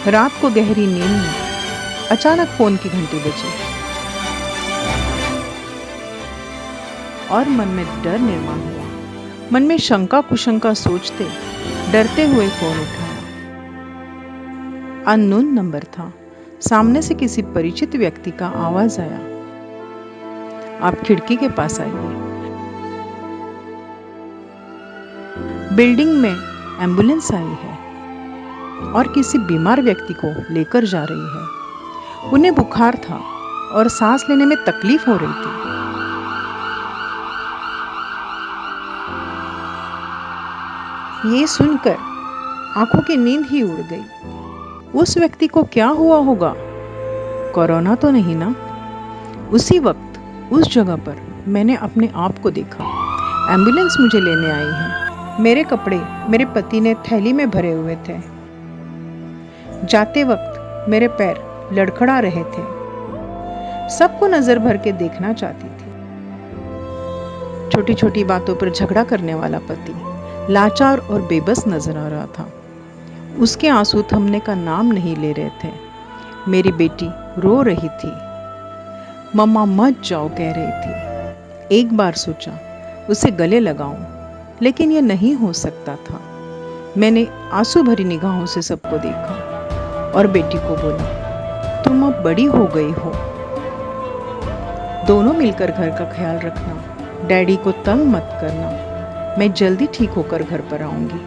रात को गहरी नींद में अचानक फोन की घंटी बजी और मन में डर निर्माण हुआ। मन में शंका कुशंका सोचते डरते हुए फोन उठाया। अननोन नंबर था। सामने से किसी परिचित व्यक्ति का आवाज आया, आप खिड़की के पास आइए। बिल्डिंग में एम्बुलेंस आई है और किसी बीमार व्यक्ति को लेकर जा रही है। उन्हें बुखार था और सांस लेने में तकलीफ हो रही थी। ये सुनकर आंखों की नींद ही उड़ गई। उस व्यक्ति को क्या हुआ होगा? कोरोना तो नहीं ना? उसी वक्त उस जगह पर मैंने अपने आप को देखा। एम्बुलेंस मुझे लेने आई है। मेरे कपड़े मेरे पति ने थैली में भरे हुए थे। जाते वक्त मेरे पैर लड़खड़ा रहे थे। सबको नजर भर के देखना चाहती थी। छोटी छोटी बातों पर झगड़ा करने वाला पति लाचार और बेबस नजर आ रहा था। उसके आंसू थमने का नाम नहीं ले रहे थे। मेरी बेटी रो रही थी। मम्मा मत जाओ कह रही थी। एक बार सोचा उसे गले लगाऊं, लेकिन यह नहीं हो सकता था। मैंने आंसू भरी निगाहों से सबको देखा और बेटी को बोला, तुम अब बड़ी हो गई हो। दोनों मिलकर घर का ख्याल रखना। डैडी को तंग मत करना। मैं जल्दी ठीक होकर घर पर आऊंगी।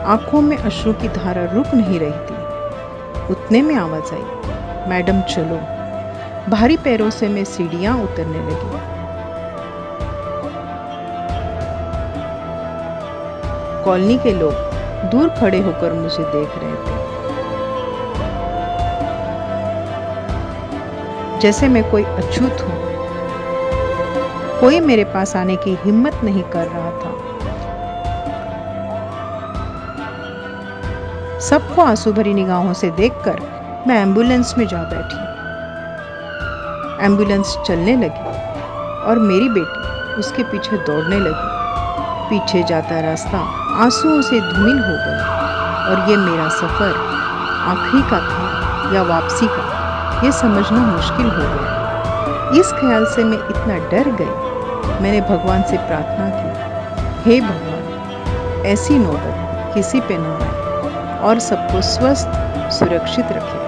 आंखों में अश्रु की धारा रुक नहीं रही थी। उतने में आवाज आई, मैडम चलो। भारी पैरों से मैं सीढ़ियां उतरने लगी। कॉलोनी के लोग दूर खड़े होकर मुझे देख रहे थे, जैसे मैं कोई अछूत हूं। कोई मेरे पास आने की हिम्मत नहीं कर रहा था। सबको आंसू भरी निगाहों से देखकर मैं एम्बुलेंस में जा बैठी। एम्बुलेंस चलने लगी और मेरी बेटी उसके पीछे दौड़ने लगी। पीछे जाता रास्ता आंसुओं से धूमिल हो गया और ये मेरा सफर आखिरी का था या वापसी का, ये समझना मुश्किल हो गया। इस ख्याल से मैं इतना डर गई, मैंने भगवान से प्रार्थना की, हे भगवान, ऐसी नौबत किसी पे न आए और सबको स्वस्थ सुरक्षित रखे।